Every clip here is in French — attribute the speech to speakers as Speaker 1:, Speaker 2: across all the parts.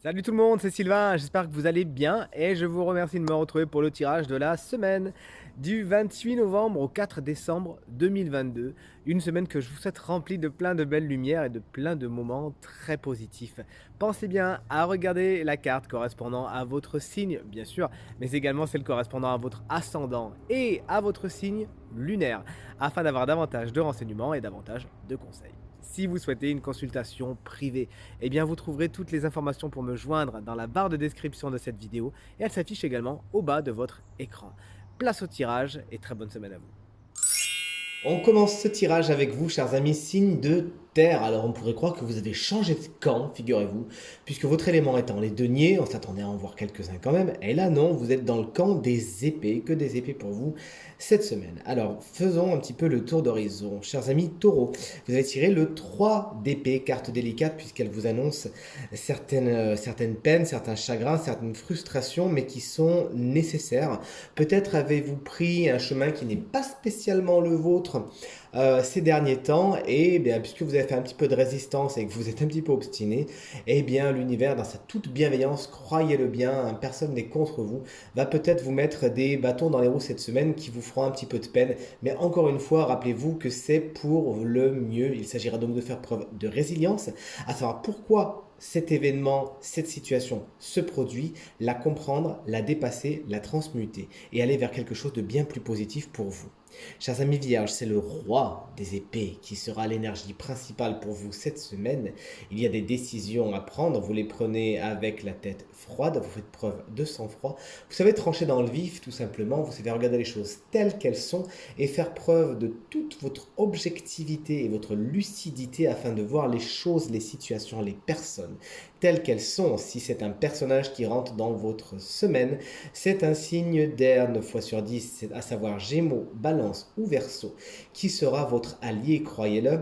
Speaker 1: Salut tout le monde, c'est Sylvain, j'espère que vous allez bien et je vous remercie de me retrouver pour le tirage de la semaine du 28 novembre au 4 décembre 2022. Une semaine que je vous souhaite remplie de plein de belles lumières et de plein de moments très positifs. Pensez bien à regarder la carte correspondant à votre signe, bien sûr, mais également celle correspondant à votre ascendant et à votre signe lunaire, afin d'avoir davantage de renseignements et davantage de conseils. Si vous souhaitez une consultation privée, eh bien vous trouverez toutes les informations pour me joindre dans la barre de description de cette vidéo et elle s'affiche également au bas de votre écran. Place au tirage et très bonne semaine à vous. On commence ce tirage avec vous, chers amis, signe de terre. Alors on pourrait croire que vous avez changé de camp, figurez-vous, puisque votre élément étant les deniers, on s'attendait à en voir quelques-uns quand même, et là non, vous êtes dans le camp des épées, que des épées pour vous cette semaine. Alors faisons un petit peu le tour d'horizon. Chers amis taureaux, vous avez tiré le 3 d'épée, carte délicate, puisqu'elle vous annonce certaines peines, certains chagrins, certaines frustrations, mais qui sont nécessaires. Peut-être avez-vous pris un chemin qui n'est pas spécialement le vôtre ces derniers temps, et bien, puisque vous avez fait un petit peu de résistance et que vous êtes un petit peu obstiné, eh bien l'univers, dans sa toute bienveillance, croyez-le bien, hein, personne n'est contre vous, va peut-être vous mettre des bâtons dans les roues cette semaine qui vous feront un petit peu de peine. Mais encore une fois, rappelez-vous que c'est pour le mieux. Il s'agira donc de faire preuve de résilience, à savoir pourquoi cet événement, cette situation se produit, la comprendre, la dépasser, la transmuter et aller vers quelque chose de bien plus positif pour vous. Chers amis vierges, c'est le roi des épées qui sera l'énergie principale pour vous cette semaine. Il y a des décisions à prendre, vous les prenez avec la tête froide, vous faites preuve de sang-froid. Vous savez trancher dans le vif tout simplement, vous savez regarder les choses telles qu'elles sont et faire preuve de toute votre objectivité et votre lucidité afin de voir les choses, les situations, les personnes telles qu'elles sont. Si c'est un personnage qui rentre dans votre semaine, c'est un signe d'air 9 fois sur 10, à savoir Gémeaux, Balance ou Verseau, qui sera votre allié, croyez-le,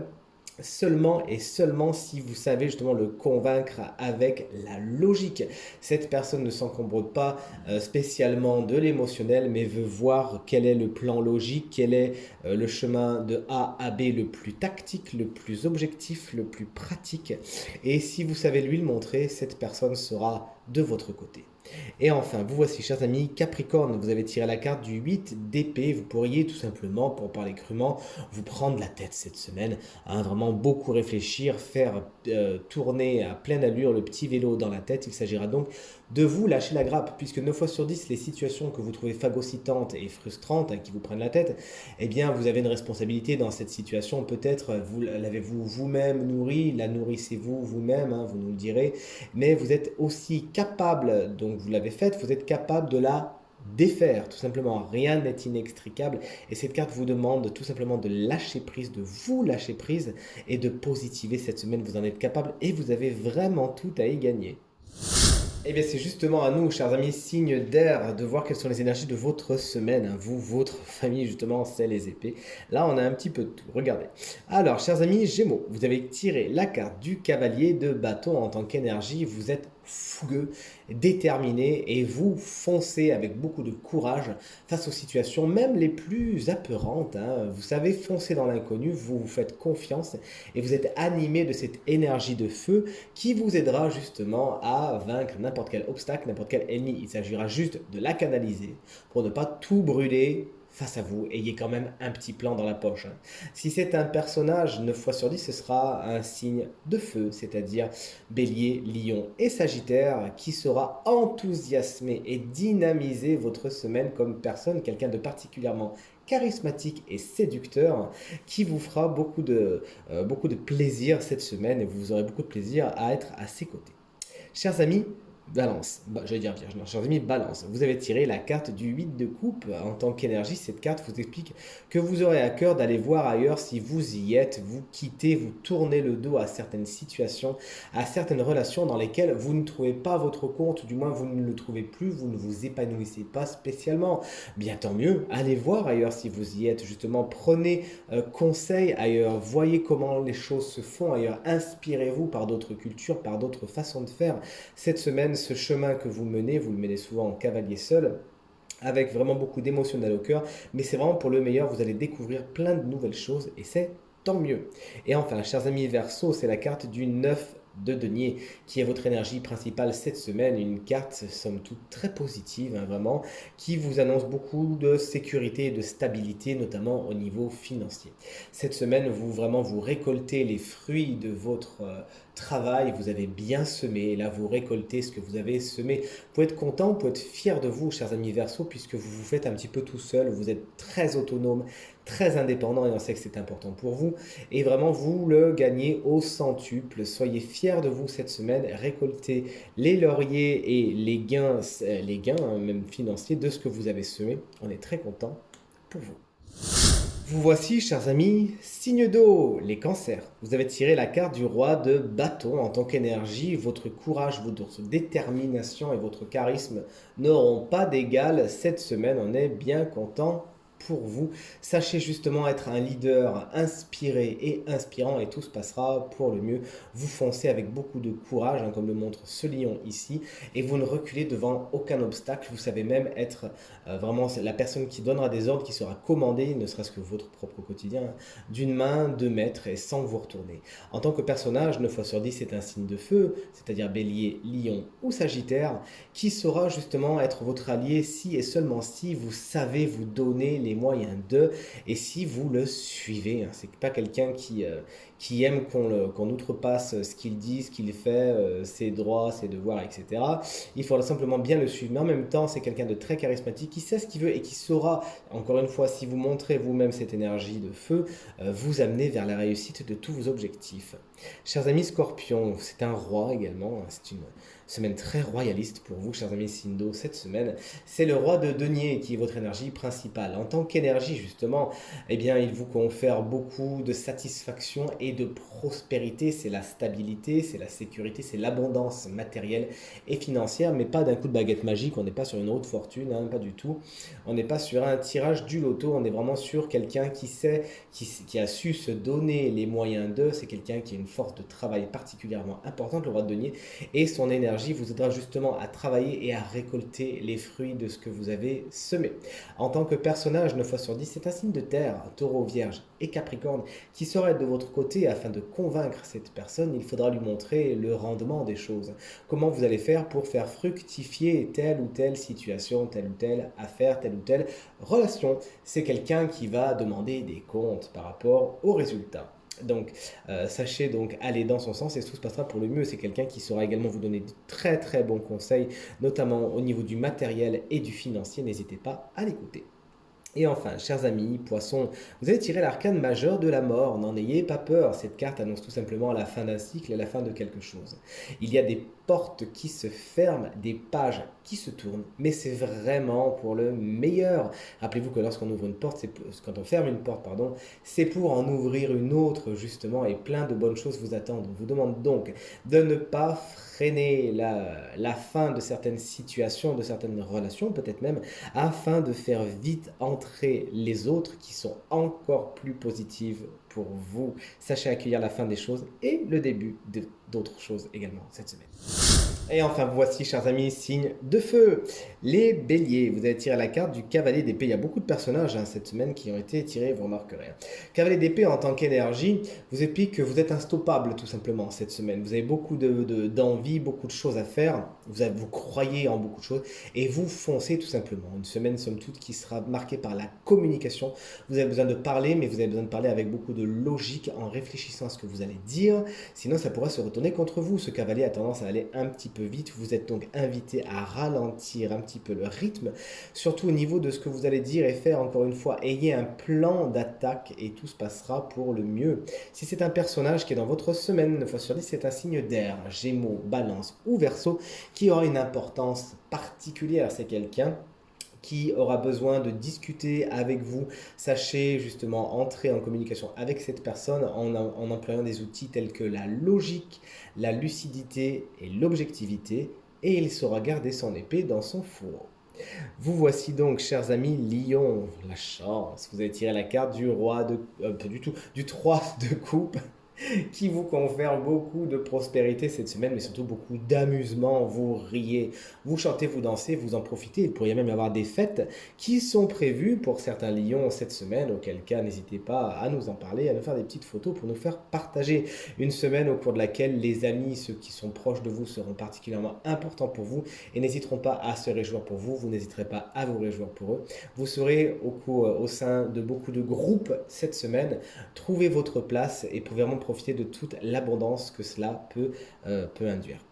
Speaker 1: seulement et seulement si vous savez justement le convaincre avec la logique. Cette personne ne s'encombre pas spécialement de l'émotionnel, mais veut voir quel est le plan logique, quel est le chemin de A à B le plus tactique, le plus objectif, le plus pratique. Et si vous savez lui le montrer, cette personne sera de votre côté. Et enfin, vous voici, chers amis, Capricorne, vous avez tiré la carte du 8 d'épée. Vous pourriez tout simplement, pour parler crûment, vous prendre la tête cette semaine, hein, vraiment beaucoup réfléchir, faire tourner à pleine allure le petit vélo dans la tête. Il s'agira donc de vous lâcher la grappe, puisque 9 fois sur 10, les situations que vous trouvez phagocytantes et frustrantes, hein, qui vous prennent la tête, eh bien, vous avez une responsabilité dans cette situation. Peut-être vous l'avez-vous vous-même nourrie, la nourrissez-vous vous-même, hein, vous nous le direz, mais vous êtes aussi capable, donc vous l'avez faite, vous êtes capable de la défaire, tout simplement. Rien n'est inextricable et cette carte vous demande tout simplement de lâcher prise, de vous lâcher prise et de positiver cette semaine. Vous en êtes capable et vous avez vraiment tout à y gagner. Eh bien, c'est justement à nous, chers amis, signes d'air, de voir quelles sont les énergies de votre semaine. Hein. Vous, votre famille, justement, c'est les épées. Là, on a un petit peu de tout. Regardez. Alors, chers amis, Gémeaux, vous avez tiré la carte du cavalier de bâton en tant qu'énergie. Vous êtes fougueux, déterminé et vous foncez avec beaucoup de courage face aux situations, même les plus apeurantes. Hein. Vous savez foncer dans l'inconnu, vous vous faites confiance et vous êtes animé de cette énergie de feu qui vous aidera justement à vaincre n'importe quel obstacle, n'importe quel ennemi. Il s'agira juste de la canaliser pour ne pas tout brûler face à vous. Ayez quand même un petit plan dans la poche. Hein. Si c'est un personnage, 9 fois sur 10, ce sera un signe de feu, c'est-à-dire Bélier, Lion et Sagittaire, qui sera enthousiasmé et dynamisé votre semaine comme personne, quelqu'un de particulièrement charismatique et séducteur qui vous fera beaucoup de plaisir cette semaine et vous aurez beaucoup de plaisir à être à ses côtés. Chers amis, Balance, j'allais dire Vierge, non, chers amis, Balance, vous avez tiré la carte du 8 de coupe en tant qu'énergie. Cette carte vous explique que vous aurez à cœur d'aller voir ailleurs si vous y êtes, vous quittez, vous tournez le dos à certaines situations, à certaines relations dans lesquelles vous ne trouvez pas votre compte, du moins vous ne le trouvez plus, vous ne vous épanouissez pas spécialement. Bien tant mieux, allez voir ailleurs si vous y êtes, justement, prenez conseil ailleurs, voyez comment les choses se font ailleurs, inspirez-vous par d'autres cultures, par d'autres façons de faire. Cette semaine, ce chemin que vous le menez souvent en cavalier seul, avec vraiment beaucoup d'émotionnel au cœur, mais c'est vraiment pour le meilleur, vous allez découvrir plein de nouvelles choses et c'est tant mieux. Et enfin, chers amis Verseau, c'est la carte du 9 de denier, qui est votre énergie principale cette semaine. Une carte, somme toute, très positive, hein, vraiment, qui vous annonce beaucoup de sécurité et de stabilité, notamment au niveau financier. Cette semaine, vous récoltez les fruits de votre travail, vous avez bien semé, et là vous récoltez ce que vous avez semé. Vous pouvez être content, vous pouvez être fier de vous, chers amis Verseau, puisque vous vous faites un petit peu tout seul, vous êtes très autonome, très indépendant, et on sait que c'est important pour vous, et vraiment vous le gagnez au centuple. Soyez fiers de vous cette semaine, récoltez les lauriers et les gains hein, même financiers de ce que vous avez semé. On est très content pour vous. Vous voici, chers amis, signe d'eau, les cancers. Vous avez tiré la carte du roi de bâton en tant qu'énergie. Votre courage, votre détermination et votre charisme n'auront pas d'égal cette semaine. On est bien content pour vous. Sachez justement être un leader inspiré et inspirant et tout se passera pour le mieux. Vous foncez avec beaucoup de courage, hein, comme le montre ce lion ici, et vous ne reculez devant aucun obstacle. Vous savez même être vraiment la personne qui donnera des ordres, qui sera commandée, ne serait-ce que votre propre quotidien, hein, d'une main de maître et sans vous retourner. En tant que personnage, 9 fois sur 10, c'est un signe de feu, c'est-à-dire bélier, lion ou sagittaire, qui saura justement être votre allié si et seulement si vous savez vous donner les moyens de, et si vous le suivez. Hein. C'est pas quelqu'un qui aime qu'on outrepasse ce qu'il dit, ce qu'il fait, ses droits, ses devoirs, etc. Il faudra simplement bien le suivre. Mais en même temps, c'est quelqu'un de très charismatique, qui sait ce qu'il veut et qui saura, encore une fois, si vous montrez vous-même cette énergie de feu, vous amener vers la réussite de tous vos objectifs. Chers amis Scorpions, c'est un roi également, hein. C'est une semaine très royaliste pour vous, chers amis Sindo, cette semaine. C'est le roi de denier qui est votre énergie principale. En tant qu'énergie, justement, eh bien, il vous confère beaucoup de satisfaction et de prospérité. C'est la stabilité, c'est la sécurité, c'est l'abondance matérielle et financière, mais pas d'un coup de baguette magique. On n'est pas sur une haute fortune, hein, pas du tout. On n'est pas sur un tirage du loto, on est vraiment sur quelqu'un qui sait, qui a su se donner les moyens de. C'est quelqu'un qui a une force de travail particulièrement importante, le roi de denier, et son énergie vous aidera justement à travailler et à récolter les fruits de ce que vous avez semé. En tant que personnage, 9 fois sur 10, c'est un signe de terre, taureau, vierge et capricorne, qui sera de votre côté afin de convaincre cette personne. Il faudra lui montrer le rendement des choses. Comment vous allez faire pour faire fructifier telle ou telle situation, telle ou telle affaire, telle ou telle relation. C'est quelqu'un qui va demander des comptes par rapport aux résultats. Donc, sachez donc aller dans son sens et tout se passera pour le mieux. C'est quelqu'un qui saura également vous donner de très très bons conseils, notamment au niveau du matériel et du financier. N'hésitez pas à l'écouter. Et enfin, chers amis, poissons, vous avez tiré l'arcane majeur de la mort. N'en ayez pas peur. Cette carte annonce tout simplement la fin d'un cycle et la fin de quelque chose. Il y a des portes qui se ferment, des pages qui se tournent, mais c'est vraiment pour le meilleur. Rappelez-vous que lorsqu'on ouvre une porte, quand on ferme une porte, pardon, c'est pour en ouvrir une autre justement, et plein de bonnes choses vous attendent. On vous demande donc de ne pas freiner la fin de certaines situations, de certaines relations, peut-être même, afin de faire vite entrer les autres qui sont encore plus positives pour vous. Sachez accueillir la fin des choses et le début d'autres choses également cette semaine. Et enfin, voici, chers amis, signe de feu. Les béliers, vous avez tiré la carte du cavalier d'épée. Il y a beaucoup de personnages hein, cette semaine qui ont été tirés, vous remarquerez. Cavalier d'épée, en tant qu'énergie, vous explique que vous êtes instoppable tout simplement cette semaine. Vous avez beaucoup d'envie, beaucoup de choses à faire. Vous croyez en beaucoup de choses et vous foncez tout simplement. Une semaine, somme toute, qui sera marquée par la communication. Vous avez besoin de parler, mais vous avez besoin de parler avec beaucoup de logique en réfléchissant à ce que vous allez dire. Sinon, ça pourrait se retourner contre vous. Ce cavalier a tendance à aller un petit peu vite. Vous êtes donc invité à ralentir un petit peu le rythme, surtout au niveau de ce que vous allez dire et faire. Encore une fois, ayez un plan d'attaque et tout se passera pour le mieux. Si c'est un personnage qui est dans votre semaine, 9 fois sur 10, c'est un signe d'air, Gémeaux, Balance ou Verseau, qui aura une importance particulière. C'est quelqu'un qui aura besoin de discuter avec vous. Sachez justement entrer en communication avec cette personne en employant des outils tels que la logique, la lucidité et l'objectivité, et il saura garder son épée dans son fourreau. Vous voici donc, chers amis, Lion, la chance. Vous avez tiré la carte du roi de... pas du tout, du 3 de coupe. qui vous confère beaucoup de prospérité cette semaine, mais surtout beaucoup d'amusement. Vous riez, vous chantez, vous dansez, vous en profitez. Il pourrait même y avoir des fêtes qui sont prévues pour certains lions cette semaine, auquel cas n'hésitez pas à nous en parler, à nous faire des petites photos pour nous faire partager une semaine au cours de laquelle les amis, ceux qui sont proches de vous, seront particulièrement importants pour vous et n'hésiteront pas à se réjouir pour vous. Vous n'hésiterez pas à vous réjouir pour eux. Vous serez au sein de beaucoup de groupes cette semaine. Trouvez votre place et pouvez vraiment profiter de toute l'abondance que cela peut induire.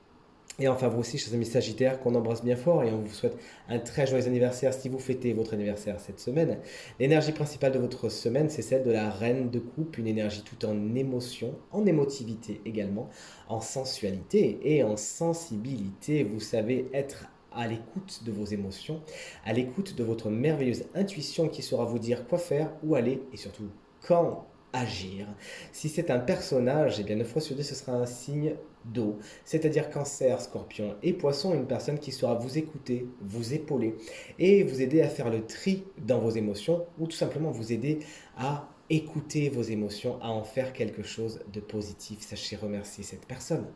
Speaker 1: Et enfin, vous aussi, chers amis Sagittaires, qu'on embrasse bien fort et on vous souhaite un très joyeux anniversaire si vous fêtez votre anniversaire cette semaine. L'énergie principale de votre semaine, c'est celle de la reine de coupe, une énergie tout en émotion, en émotivité également, en sensualité et en sensibilité. Vous savez être à l'écoute de vos émotions, à l'écoute de votre merveilleuse intuition qui saura vous dire quoi faire, où aller et surtout quand agir. Si c'est un personnage, eh bien 9 fois sur 10 ce sera un signe d'eau, c'est-à-dire Cancer, Scorpion et Poisson, une personne qui saura vous écouter, vous épauler et vous aider à faire le tri dans vos émotions ou tout simplement vous aider à écouter vos émotions, à en faire quelque chose de positif. Sachez remercier cette personne.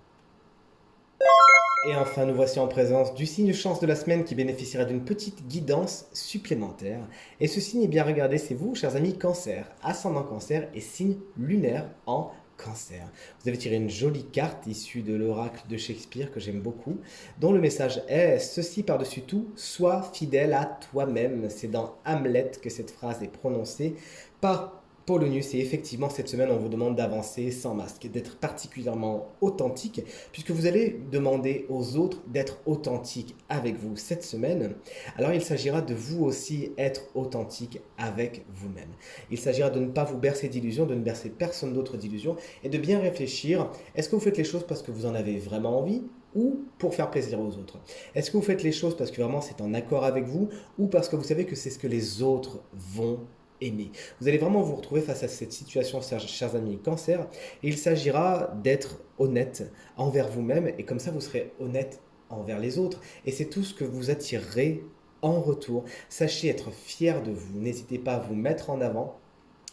Speaker 1: Et enfin, nous voici en présence du signe chance de la semaine qui bénéficiera d'une petite guidance supplémentaire. Et ce signe, est bien regardé, c'est vous, chers amis Cancer, ascendant Cancer et signe lunaire en Cancer. Vous avez tiré une jolie carte issue de l'oracle de Shakespeare que j'aime beaucoup, dont le message est ceci par-dessus tout, sois fidèle à toi-même. C'est dans Hamlet que cette phrase est prononcée par Polonius. Et effectivement, cette semaine, on vous demande d'avancer sans masque, d'être particulièrement authentique, puisque vous allez demander aux autres d'être authentiques avec vous cette semaine. Alors, il s'agira de vous aussi être authentique avec vous-même. Il s'agira de ne pas vous bercer d'illusions, de ne bercer personne d'autre d'illusions, et de bien réfléchir, est-ce que vous faites les choses parce que vous en avez vraiment envie ou pour faire plaisir aux autres? Est-ce que vous faites les choses parce que vraiment c'est en accord avec vous ou parce que vous savez que c'est ce que les autres vont aimer? Vous allez vraiment vous retrouver face à cette situation, chers amis Cancer, et il s'agira d'être honnête envers vous-même, et comme ça vous serez honnête envers les autres, et c'est tout ce que vous attirerez en retour. Sachez être fier de vous, n'hésitez pas à vous mettre en avant,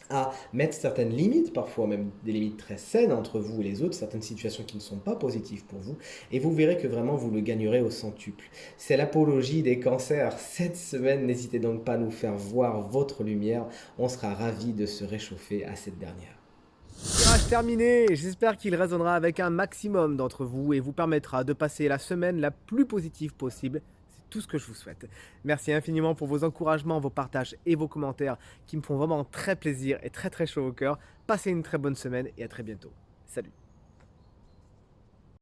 Speaker 1: à mettre certaines limites, parfois même des limites très saines entre vous et les autres, certaines situations qui ne sont pas positives pour vous, et vous verrez que vraiment vous le gagnerez au centuple. C'est l'apologie des cancers. Cette semaine, n'hésitez donc pas à nous faire voir votre lumière, on sera ravis de se réchauffer à cette dernière. Tirage terminé, j'espère qu'il résonnera avec un maximum d'entre vous et vous permettra de passer la semaine la plus positive possible. C'est tout ce que je vous souhaite. Merci infiniment pour vos encouragements, vos partages et vos commentaires qui me font vraiment très plaisir et très chaud au cœur. Passez une très bonne semaine et à très bientôt. Salut.